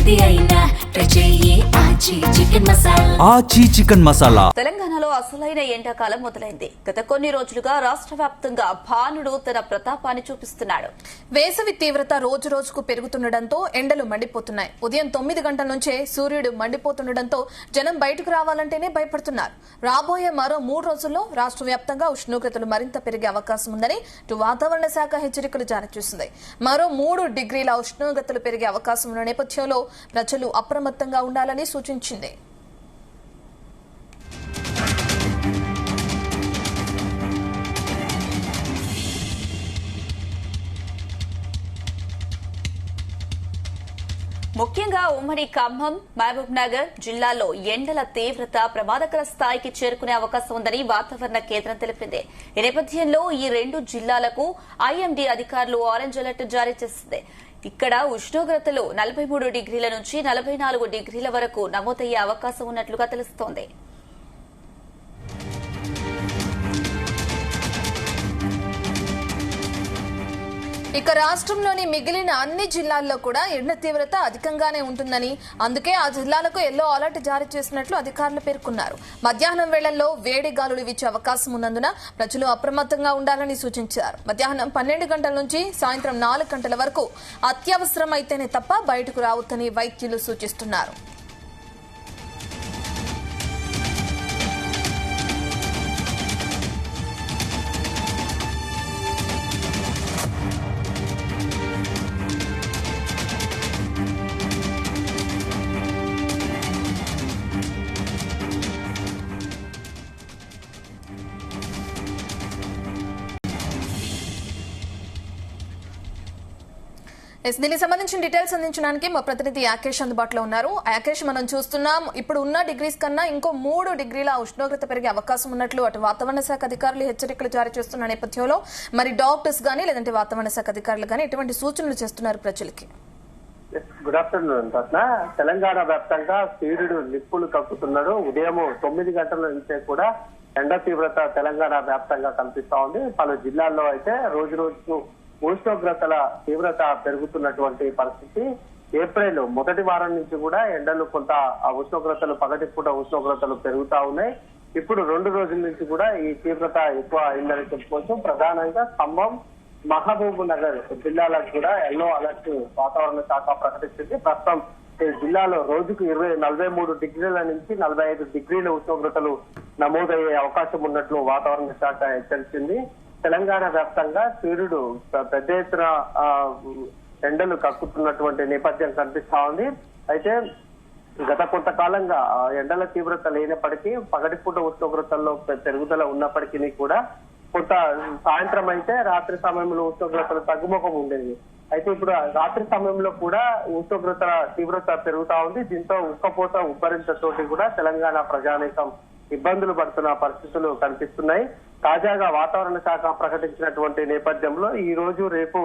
ఏది అయినా ఆచి చికెన్ మసాలా. తెలంగాణలో అసలైన ఎండాకాలం మొదలైంది. గత కొన్ని రోజులుగా రాష్ట్ర వ్యాప్తంగా భానుడు తన ప్రతాపాన్ని చూపిస్తున్నాడు. వేసవి తీవ్రత రోజు రోజుకు పెరుగుతుండటంతో ఎండలు మండిపోతున్నాయి. ఉదయం 9 గంటల నుంచే సూర్యుడు మండిపోతుండటంతో జనం బయటకు రావాలంటేనే భయపడుతున్నారు. రాబోయే మరో 3 రోజుల్లో రాష్ట్ర వ్యాప్తంగా ఉష్ణోగ్రతలు మరింత పెరిగే అవకాశం ఉందని వాతావరణ శాఖ హెచ్చరికలు జారీ చేసింది. మరో 3 డిగ్రీల ఉష్ణోగ్రతలు పెరిగే అవకాశం ఉన్న నేపథ్యంలో ప్రజలు అప్రమత్తంగా ఉండాలని సూచించింది. ముఖ్యంగా ఉమ్మడి ఖమ్మం, మహబూబ్ నగర్ జిల్లాల్లో ఎండల తీవ్రత ప్రమాదకర స్థాయికి చేరుకునే అవకాశం ఉందని వాతావరణ కేంద్రం తెలిపింది. ఈ నేపథ్యంలో ఈ 2 జిల్లాలకు ఐఎండీ అధికారులు ఆరెంజ్ అలర్ట్ జారీ చేసింది. ఇక్కడ ఉష్ణోగ్రతలు 43 డిగ్రీల నుంచి 44 డిగ్రీల వరకు నమోదయ్యే అవకాశం ఉన్నట్లుగా తెలుస్తోంది. ఇక రాష్ట్రంలోని మిగిలిన అన్ని జిల్లాల్లో కూడా ఎండ తీవ్రత అధికంగానే ఉంటుందని, అందుకే ఆ జిల్లాలకు ఎల్లో అలర్ట్ జారీ చేసినట్లు అధికారులు పేర్కొన్నారు. మధ్యాహ్నం వేళల్లో వేడి గాలులు వీచే అవకాశం ఉన్నందున ప్రజలు అప్రమత్తంగా ఉండాలని సూచించారు. మధ్యాహ్నం 12 గంటల నుంచి సాయంత్రం 4 గంటల వరకు అత్యవసరమైతేనే తప్ప బయటకు రావద్దని వైద్యులు సూచిస్తున్నారు. దీనికి సంబంధించిన డీటెయిల్స్ అందించడానికి మా ప్రతినిధి యాకేష్ అందుబాటులో ఉన్నారు. యాకేష్, మనం చూస్తున్నాం ఇప్పుడు ఉన్న డిగ్రీస్ కన్నా ఇంకో 3 డిగ్రీల ఉష్ణోగ్రత పెరిగే అవకాశం ఉన్నట్లు అటు వాతావరణ శాఖ అధికారులు హెచ్చరికలు జారీ చేస్తున్న నేపథ్యంలో మరి డాక్టర్స్ గానీ లేదంటే వాతావరణ శాఖ అధికారులు గానీ ఎటువంటి సూచనలు చేస్తున్నారు ప్రజలకి? గుడ్ ఆఫ్టర్నూన్ రత్న. తెలంగాణ వ్యాప్తంగా సూర్యుడు నిప్పులు కక్కుతున్నాడు. ఉదయం 9 గంటల నుంచే కూడా ఎండ తీవ్రత తెలంగాణ వ్యాప్తంగా కనిపిస్తా ఉంది. పలు జిల్లాల్లో అయితే రోజు రోజుకు ఉష్ణోగ్రతల తీవ్రత పెరుగుతున్నటువంటి పరిస్థితి. ఏప్రిల్ మొదటి వారం నుంచి కూడా ఎండలు కొంత ఉష్ణోగ్రతలు పగటిపూట ఉష్ణోగ్రతలు పెరుగుతా ఉన్నాయి. ఇప్పుడు 2 రోజుల నుంచి కూడా ఈ తీవ్రత ఎక్కువ అయిందని చెప్పుకోవచ్చు. ప్రధానంగా ఖమ్మం, మహబూబ్ నగర్ జిల్లాలకు కూడా ఎల్లో అలర్ట్ వాతావరణ శాఖ ప్రకటించింది. ప్రస్తుతం ఈ జిల్లాలో రోజుకు 43 డిగ్రీల నుంచి 45 డిగ్రీల ఉష్ణోగ్రతలు నమోదయ్యే అవకాశం ఉన్నట్లు వాతావరణ శాఖ హెచ్చరించింది. తెలంగాణ వ్యాప్తంగా సూర్యుడు పెద్ద ఎత్తున ఎండలు కక్కుతున్నటువంటి నేపథ్యం కనిపిస్తా ఉంది. అయితే గత కొంతకాలంగా ఎండల తీవ్రత లేనప్పటికీ పగటిపూట ఉష్ణోగ్రతల్లో పెరుగుదల ఉన్నప్పటికీ కూడా కొంత సాయంత్రం అయితే రాత్రి సమయంలో ఉష్ణోగ్రతలు తగ్గుముఖం ఉండేది. అయితే ఇప్పుడు రాత్రి సమయంలో కూడా ఉష్ణోగ్రతల తీవ్రత పెరుగుతా ఉంది. దీంతో ఉక్కపోత ఉబ్బరింతతోటి కూడా తెలంగాణ ప్రజానీకం ఇబ్బందులు పడుతున్న పరిస్థితులు కనిపిస్తున్నాయి. తాజాగా వాతావరణ శాఖ ప్రకటించినటువంటి నేపథ్యంలో ఈ రోజు రేపు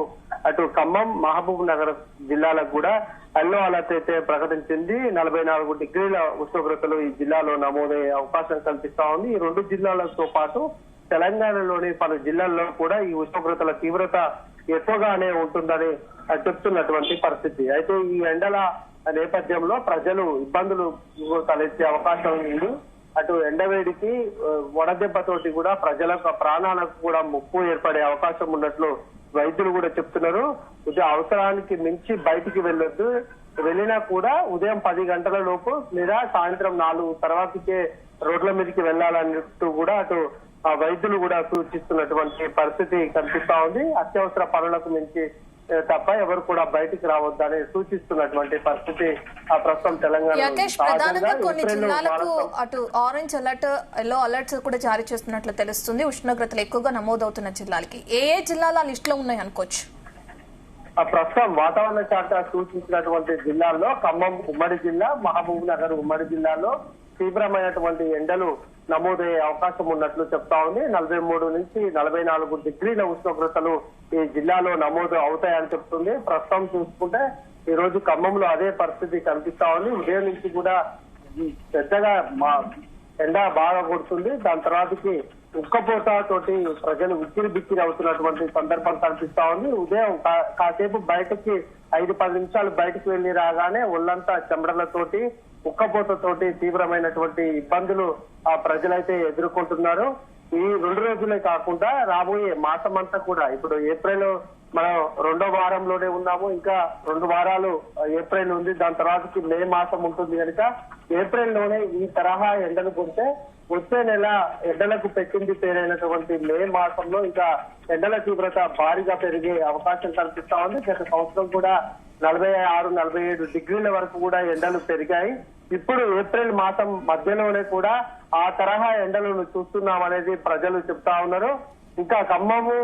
అటు ఖమ్మం, మహబూబ్ నగర్ జిల్లాలకు కూడా ఎల్లో అలర్ట్ అయితే ప్రకటించింది. 44 డిగ్రీల ఉష్ణోగ్రతలు ఈ జిల్లాలో నమోదయ్యే అవకాశం కనిపిస్తా ఉంది. ఈ 2 జిల్లాలతో పాటు తెలంగాణలోని పలు జిల్లాల్లో కూడా ఈ ఉష్ణోగ్రతల తీవ్రత ఎక్కువగానే ఉంటుందని చెప్తున్నటువంటి పరిస్థితి. అయితే ఈ ఎండల నేపథ్యంలో ప్రజలు ఇబ్బందులు తలెత్తే అవకాశం ఉంది. అటు ఎండవేడికి వడదెబ్బతోటి కూడా ప్రజలకు ప్రాణాలకు కూడా ముప్పు ఏర్పడే అవకాశం ఉన్నట్లు వైద్యులు కూడా చెప్తున్నారు. అవసరానికి మించి బయటికి వెళ్ళొద్దు, వెళ్ళినా కూడా ఉదయం 10 గంటల లోపు లేదా సాయంత్రం 4 తర్వాతకే రోడ్ల మీదకి వెళ్లాలన్నట్టు కూడా అటు వైద్యులు కూడా సూచిస్తున్నటువంటి పరిస్థితి కనిపిస్తా ఉంది. అత్యవసర పనులకు మించి తప్ప ఎవరు కూడా బయటికి రావద్దని సూచిస్తున్నటువంటి పరిస్థితి ప్రస్తుతం తెలంగాణ. ప్రధానంగా కొన్ని జిల్లాలకు అటు ఆరెంజ్ అలర్ట్, ఎల్లో అలర్ట్స్ కూడా జారీ చేస్తున్నట్లు తెలుస్తుంది. ఉష్ణోగ్రతలు ఎక్కువగా నమోదవుతున్న జిల్లాలకి ఏ జిల్లాల లిస్ట్ లో ఉన్నాయి అనుకోవచ్చు? ప్రస్తుతం వాతావరణ శాఖ సూచించినటువంటి జిల్లాల్లో ఖమ్మం ఉమ్మడి జిల్లా, మహబూబ్ నగర్ ఉమ్మడి జిల్లాలో తీవ్రమైనటువంటి ఎండలు నమోదయ్యే అవకాశం ఉన్నట్లు చెప్తా ఉంది. 43 నుంచి 44 డిగ్రీల ఉష్ణోగ్రతలు ఈ జిల్లాలో నమోదు అవుతాయని చెప్తుంది. ప్రస్తుతం చూసుకుంటే ఈ రోజు ఖమ్మంలో అదే పరిస్థితి కనిపిస్తా ఉంది. ఉదయం నుంచి కూడా పెద్దగా ఎండ బాగా కొడుతుంది. దాని తర్వాతకి ఉక్కపోత తోటి ప్రజలు ఉక్కిరి బిక్కిరి అవుతున్నటువంటి సందర్భం కనిపిస్తా ఉంది. ఉదయం కాసేపు బయటకి 5-10 నిమిషాలు బయటకు వెళ్లి రాగానే ఒళ్ళంతా చెమటలతోటి ఉక్కపోతతోటి తీవ్రమైనటువంటి ఇబ్బందులు ఆ ప్రజలైతే ఎదుర్కొంటున్నారు. ఈ 2 రోజులే కాకుండా రాబోయే మాసం అంతా కూడా ఇప్పుడు ఏప్రిల్ మనం 2వ వారంలోనే ఉన్నాము. ఇంకా 2 వారాలు ఏప్రిల్ ఉంది. దాని తర్వాతకి మే మాసం ఉంటుంది కనుక ఏప్రిల్ లోనే ఈ తరహా ఎండలు కొంటే వచ్చే నెల ఎండలకు పెట్టింది పేరైనటువంటి మే మాసంలో ఇంకా ఎండల తీవ్రత భారీగా పెరిగే అవకాశం కనిపిస్తా ఉంది. గత సంవత్సరం కూడా 46-47 డిగ్రీల వరకు కూడా ఎండలు పెరిగాయి. ఇప్పుడు ఏప్రిల్ మాసం మధ్యలోనే కూడా ఆ తరహా ఎండలను చూస్తున్నామనేది ప్రజలు చెప్తా ఉన్నారు. ఇంకా ఖమ్మము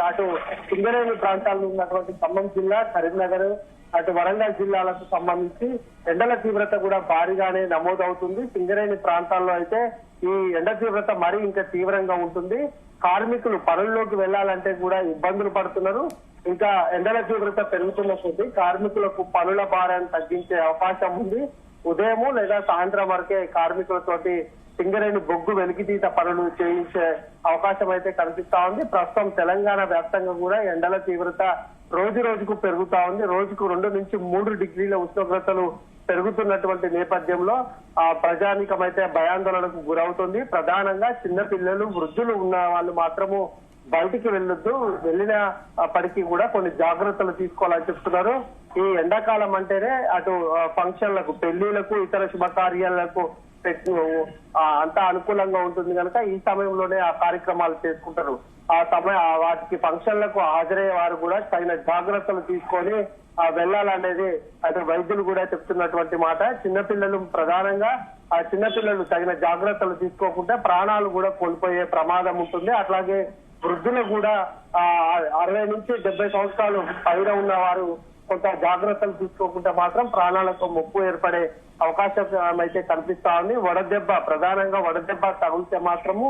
అటు సింగరేణి ప్రాంతాల్లో ఉన్నటువంటి ఖమ్మం జిల్లా, కరీంనగర్, అటు వరంగల్ జిల్లాలకు సంబంధించి ఎండల తీవ్రత కూడా భారీగానే నమోదవుతుంది. సింగరేణి ప్రాంతాల్లో అయితే ఈ ఎండ తీవ్రత మరీ ఇంకా తీవ్రంగా ఉంటుంది. కార్మికులు పనుల్లోకి వెళ్లాలంటే కూడా ఇబ్బందులు పడుతున్నారు. ఇంకా ఎండల తీవ్రత పెరుగుతున్న కొద్దీ కార్మికులకు పనుల భారాన్ని తగ్గించే అవకాశం ఉంది. ఉదయము లేదా సాయంత్రం వరకే కార్మికులతోటి సింగరేణి బొగ్గు వెలికితీత పనులు చేయించే అవకాశం అయితే కనిపిస్తా ఉంది. ప్రస్తుతం తెలంగాణ వ్యాప్తంగా కూడా ఎండల తీవ్రత రోజు రోజుకు పెరుగుతా ఉంది. రోజుకు 2 నుంచి 3 డిగ్రీల ఉష్ణోగ్రతలు పెరుగుతున్నటువంటి నేపథ్యంలో ఆ ప్రజానికం అయితే భయాందోళనకు గురవుతుంది. ప్రధానంగా చిన్నపిల్లలు, వృద్ధులు ఉన్న వాళ్ళు మాత్రము బయటికి వెళ్ళొద్దు. వెళ్ళినప్పటికీ కూడా కొన్ని జాగ్రత్తలు తీసుకోవాలని చెప్తున్నారు. ఈ ఎండాకాలం అంటేనే అటు ఫంక్షన్లకు, పెళ్లిళ్లకు, ఇతర శుభకార్యాలకు అంతా అనుకూలంగా ఉంటుంది కనుక ఈ సమయంలోనే ఆ కార్యక్రమాలు చేసుకుంటారు. వాటికి ఫంక్షన్లకు హాజరయ్యే వారు కూడా తగిన జాగ్రత్తలు తీసుకొని వెళ్లాలనేది అటు వైద్యులు కూడా చెప్తున్నటువంటి మాట. చిన్నపిల్లలు ప్రధానంగా ఆ చిన్నపిల్లలు తగిన జాగ్రత్తలు తీసుకోకుండా ప్రాణాలు కూడా కోల్పోయే ప్రమాదం ఉంటుంది. అట్లాగే వృద్ధులు కూడా 60 నుంచి 70 సంవత్సరాలు పైన ఉన్న వారు కొంత జాగ్రత్తలు తీసుకోకుండా మాత్రం ప్రాణాలకు ముప్పు ఏర్పడే అవకాశం అయితే కనిపిస్తా ఉంది. ప్రధానంగా వడదెబ్బ తగిలితే మాత్రము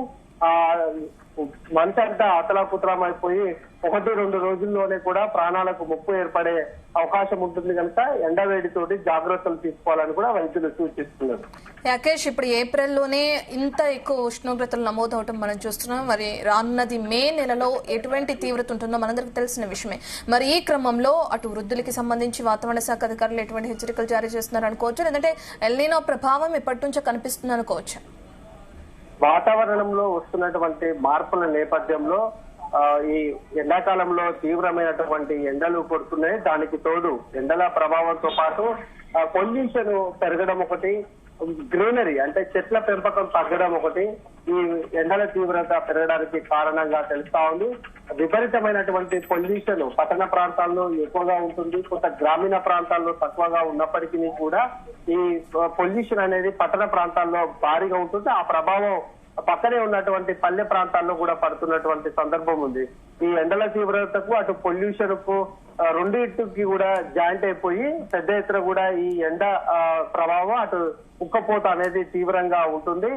మనిషి అంతా అతలాకుతలమైపోయి 1-2 రోజుల్లోనే కూడా ప్రాణాలకు ముప్పు ఏర్పడే అవకాశం ఉంటుంది కనుక ఎండవేడితోటి జాగ్రత్తలు తీసుకోవాలని కూడా వైద్యులు సూచిస్తున్నారు. యాకేష్, ఇప్పుడు ఏప్రిల్లోనే ఇంత ఎక్కువ ఉష్ణోగ్రతలు నమోదవటం మనం చూస్తున్నాం. మరి రానున్నది మే నెలలో ఎటువంటి తీవ్రత ఉంటుందో మనందరికి తెలిసిన విషయమే. మరి ఈ క్రమంలో అటు వృద్ధులకి సంబంధించి వాతావరణ శాఖ అధికారులు ఎటువంటి హెచ్చరికలు జారీ చేస్తున్నారు అనుకోవచ్చు, లేదంటే ఎల్నినో ప్రభావం ఇప్పటి నుంచే కనిపిస్తుంది అనుకోవచ్చు? వాతావరణంలో వస్తున్నటువంటి మార్పుల నేపథ్యంలో ఈ ఎండాకాలంలో తీవ్రమైనటువంటి ఎండలు కొడుతున్నాయి. దానికి తోడు ఎండల ప్రభావంతో పాటు పొల్యూషన్ పెరగడం ఒకటి, గ్రీనరీ అంటే చెట్ల పెంపకం తగ్గడం ఒకటి ఈ ఎండల తీవ్రత పెరగడానికి కారణంగా తెలుస్తా ఉంది. విపరీతమైనటువంటి పొల్యూషన్ పట్టణ ప్రాంతాల్లో ఎక్కువగా ఉంటుంది, కొంత గ్రామీణ ప్రాంతాల్లో తక్కువగా ఉన్నప్పటికీ కూడా ఈ పొల్యూషన్ అనేది పట్టణ ప్రాంతాల్లో భారీగా ఉంటుంది. ఆ ప్రభావం పక్కనే ఉన్నటువంటి పల్లె ప్రాంతాల్లో కూడా పడుతున్నటువంటి సందర్భం ఉంది. ఈ ఎండల తీవ్రతకు అటు పొల్యూషన్ కు రెండింటికి కూడా జాయింట్ అయిపోయి పెద్ద ఎత్తున కూడా ఈ ఎండ ప్రభావం అటు ఉక్కపోత అనేది తీవ్రంగా ఉంటుంది.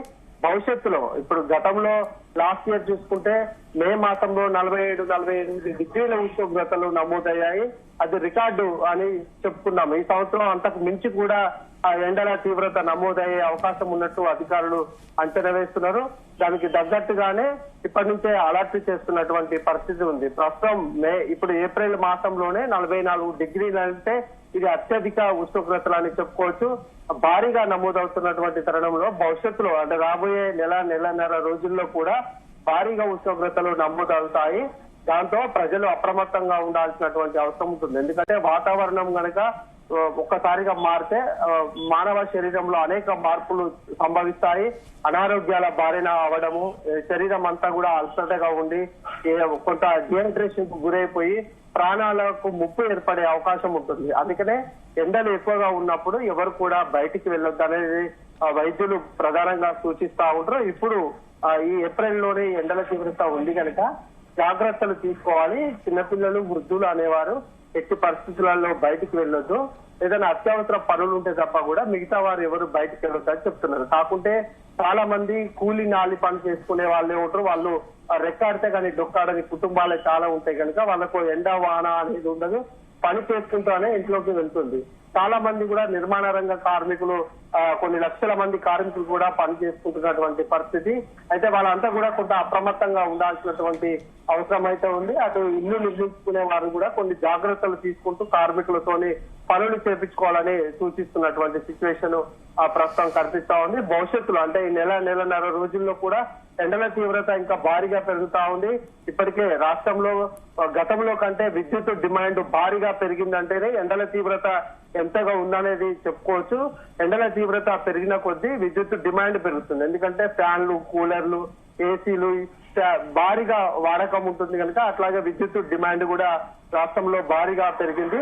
భవిష్యత్తులో ఇప్పుడు గతంలో లాస్ట్ ఇయర్ చూసుకుంటే మే మాసంలో 47-48 డిగ్రీల ఉష్ణోగ్రతలు నమోదయ్యాయి. అది రికార్డు అని చెప్పుకున్నాము. ఈ సంవత్సరం అంతకు మించి కూడా ఆ ఎండల తీవ్రత నమోదయ్యే అవకాశం ఉన్నట్టు అధికారులు అంచనా వేస్తున్నారు. దానికి తగ్గట్టుగానే ఇప్పటి నుంచే అలర్ట్ చేస్తున్నటువంటి పరిస్థితి ఉంది. ప్రస్తుతం ఇప్పుడు ఏప్రిల్ మాసంలోనే 44 డిగ్రీలు అంటే ఇది అత్యధిక ఉష్ణోగ్రతలు అని చెప్పుకోవచ్చు. భారీగా నమోదవుతున్నటువంటి తరుణంలో భవిష్యత్తులో అంటే రాబోయే నెలన్నర రోజుల్లో కూడా భారీగా ఉష్ణోగ్రతలు నమోదవుతాయి. దాంతో ప్రజలు అప్రమత్తంగా ఉండాల్సినటువంటి అవసరం ఉంటుంది. ఎందుకంటే వాతావరణం గనక ఒక్కసారిగా మారితే మానవ శరీరంలో అనేక మార్పులు సంభవిస్తాయి. అనారోగ్యాల బారిన అవడము, శరీరం అంతా కూడా అలసటగా ఉండి కొంత డిహైడ్రేషన్ కు గురైపోయి ప్రాణాలకు ముప్పు ఏర్పడే అవకాశం ఉంటుంది. అందుకనే ఎండలు ఎక్కువగా ఉన్నప్పుడు ఎవరు కూడా బయటికి వెళ్ళొద్దు అనేది వైద్యులు ప్రధానంగా సూచిస్తా ఉంటారు. ఇప్పుడు ఈ ఏప్రిల్ లోనే ఎండల తీవ్రత ఉంది కనుక జాగ్రత్తలు తీసుకోవాలి. చిన్నపిల్లలు, వృద్ధులు అనేవారు ఎట్టి పరిస్థితులలో బయటికి వెళ్ళొద్దు. ఏదైనా అత్యవసర పనులు ఉంటే తప్ప కూడా మిగతా వారు ఎవరు బయటికి వెళ్ళొద్దు అని చెప్తున్నారు. కాకుంటే చాలా మంది కూలి నాలి పని చేసుకునే వాళ్ళే ఉంటారు. వాళ్ళు రెక్కాడితే కానీ డొక్కాడని కుటుంబాలే చాలా ఉంటాయి కనుక వాళ్ళకు ఎండ వాన అనేది ఉండదు. పని చేసుకుంటూనే ఇంట్లోకి వెళ్తుంది. చాలా మంది కూడా నిర్మాణ రంగ కార్మికులు, కొన్ని లక్షల మంది కార్మికులు కూడా పని చేసుకుంటున్నటువంటి పరిస్థితి. అయితే వాళ్ళంతా కూడా కొంత అప్రమత్తంగా ఉండాల్సినటువంటి అవసరం అయితే ఉంది. అటు ఇల్లు నిర్మించుకునే వారు కూడా కొన్ని జాగ్రత్తలు తీసుకుంటూ కార్మికులతోని పనులు చేపించుకోవాలని సూచిస్తున్నటువంటి సిచ్యువేషన్ ప్రస్తుతం కనిపిస్తా ఉంది. భవిష్యత్తులో అంటే ఈ నెలన్నర రోజుల్లో కూడా ఎండల తీవ్రత ఇంకా భారీగా పెరుగుతా ఉంది. ఇప్పటికే రాష్ట్రంలో గతంలో కంటే విద్యుత్ డిమాండ్ భారీగా పెరిగిందంటేనే ఎండల తీవ్రత ఎంతగా ఉందనేది చెప్పుకోవచ్చు. ఎండల తీవ్రత పెరిగిన కొద్దీ విద్యుత్ డిమాండ్ పెరుగుతుంది. ఎందుకంటే ఫ్యాన్లు, కూలర్లు, ఏసీలు భారీగా వాడకం ఉంటుంది కనుక అట్లాగే విద్యుత్ డిమాండ్ కూడా రాష్ట్రంలో భారీగా పెరిగింది.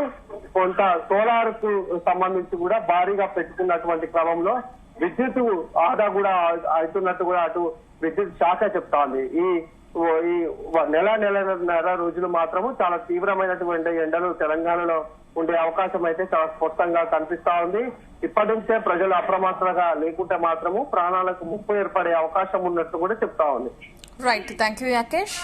కొంత సోలార్ కు సంబంధించి కూడా భారీగా పెట్టుకున్నటువంటి క్రమంలో విద్యుత్ ఆదా కూడా అవుతున్నట్టు కూడా అటు విద్యుత్ శాఖ చెప్తా ఉంది. ఈ నెలన్నర రోజులు మాత్రము చాలా తీవ్రమైనటువంటి ఎండలు తెలంగాణలో ఉండే అవకాశం అయితే చాలా స్పష్టంగా కనిపిస్తా ఉంది. ఇప్పటి నుంచే ప్రజలు అప్రమత్తంగా లేకుంటే మాత్రము ప్రాణాలకు ముప్పు ఏర్పడే అవకాశం ఉన్నట్టు కూడా చెప్తా ఉంది. Right, thank you Yakesh.